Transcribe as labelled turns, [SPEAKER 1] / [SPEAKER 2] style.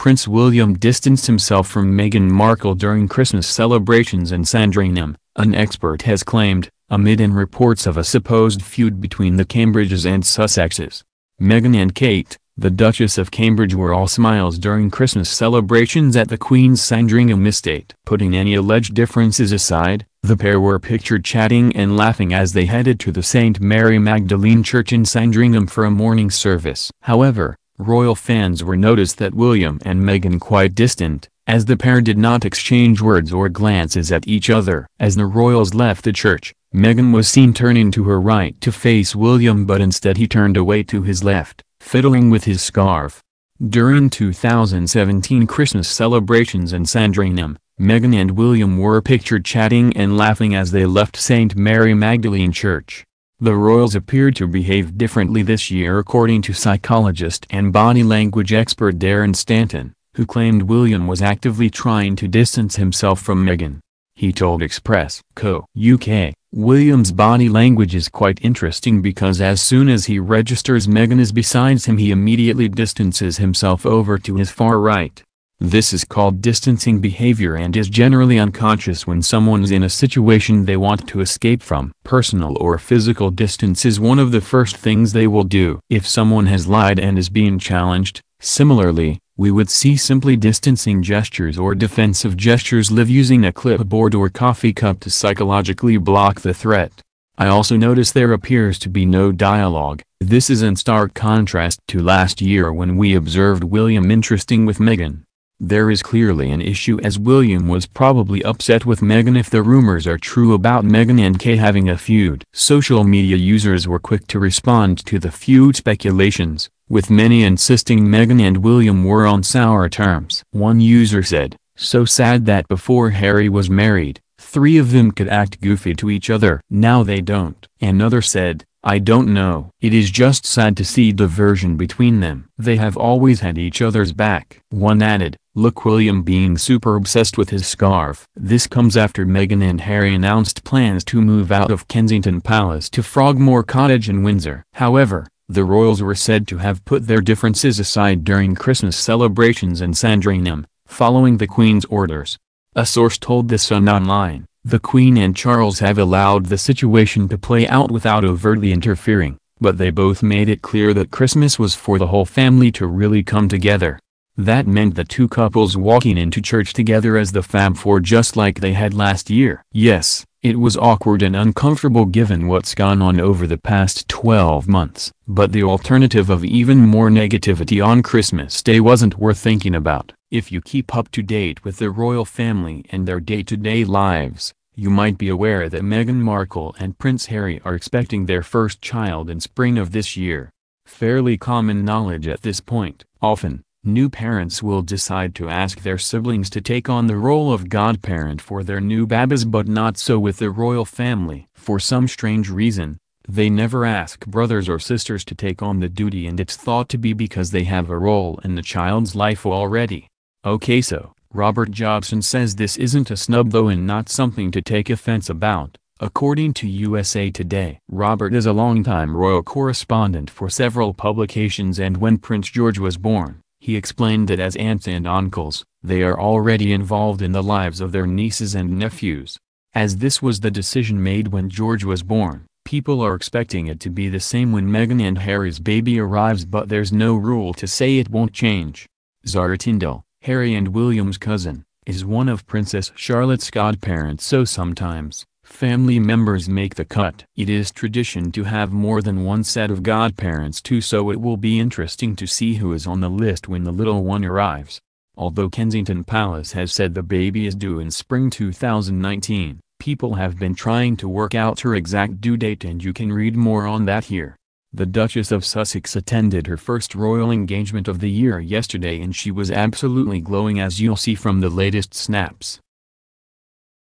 [SPEAKER 1] Prince William distanced himself from Meghan Markle during Christmas celebrations in Sandringham, an expert has claimed, amid reports of a supposed feud between the Cambridges and Sussexes. Meghan and Kate, the Duchess of Cambridge, were all smiles during Christmas celebrations at the Queen's Sandringham estate. Putting any alleged differences aside, the pair were pictured chatting and laughing as they headed to the St. Mary Magdalene Church in Sandringham for a morning service. However, royal fans were noticed that William and Meghan quite distant, as the pair did not exchange words or glances at each other. As the royals left the church, Meghan was seen turning to her right to face William, but instead he turned away to his left, fiddling with his scarf. During 2017 Christmas celebrations in Sandringham, Meghan and William were pictured chatting and laughing as they left St. Mary Magdalene Church. The royals appeared to behave differently this year, according to psychologist and body language expert Darren Stanton, who claimed William was actively trying to distance himself from Meghan. He told Express Co. UK, "William's body language is quite interesting because as soon as he registers Meghan is beside him he immediately distances himself over to his far right. This is called distancing behavior and is generally unconscious when someone's in a situation they want to escape from. Personal or physical distance is one of the first things they will do. If someone has lied and is being challenged, similarly, we would see simply distancing gestures or defensive gestures, live using a clipboard or coffee cup to psychologically block the threat. I also notice there appears to be no dialogue. This is in stark contrast to last year when we observed William interesting with Meghan. There is clearly an issue, as William was probably upset with Meghan if the rumors are true about Meghan and Kate having a feud." Social media users were quick to respond to the feud speculations, with many insisting Meghan and William were on sour terms. One user said, "So sad that before Harry was married, three of them could act goofy to each other. Now they don't." Another said, "I don't know. It is just sad to see diversion between them. They have always had each other's back." One added, "Look, William being super obsessed with his scarf." This comes after Meghan and Harry announced plans to move out of Kensington Palace to Frogmore Cottage in Windsor. However, the royals were said to have put their differences aside during Christmas celebrations in Sandringham, following the Queen's orders. A source told The Sun Online, "The Queen and Charles have allowed the situation to play out without overtly interfering, but they both made it clear that Christmas was for the whole family to really come together. That meant the two couples walking into church together as the Fab Four, just like they had last year. Yes, it was awkward and uncomfortable given what's gone on over the past 12 months. But the alternative of even more negativity on Christmas Day wasn't worth thinking about. If you keep up to date with the royal family and their day-to-day lives, you might be aware that Meghan Markle and Prince Harry are expecting their first child in spring of this year. Fairly common knowledge at this point. Often, new parents will decide to ask their siblings to take on the role of godparent for their new babies, but not so with the royal family. For some strange reason, they never ask brothers or sisters to take on the duty, and it's thought to be because they have a role in the child's life already. Okay, so Robert Jobson says this isn't a snub though, and not something to take offense about, according to USA Today. Robert is a longtime royal correspondent for several publications, and when Prince George was born, he explained that as aunts and uncles, they are already involved in the lives of their nieces and nephews. As this was the decision made when George was born, people are expecting it to be the same when Meghan and Harry's baby arrives, but there's no rule to say it won't change. Zara Tindall, Harry and William's cousin, is one of Princess Charlotte's godparents, so sometimes, family members make the cut. It is tradition to have more than one set of godparents too, so it will be interesting to see who is on the list when the little one arrives. Although Kensington Palace has said the baby is due in spring 2019, people have been trying to work out her exact due date, and you can read more on that here. The Duchess of Sussex attended her first royal engagement of the year yesterday, and she was absolutely glowing, as you'll see from the latest snaps.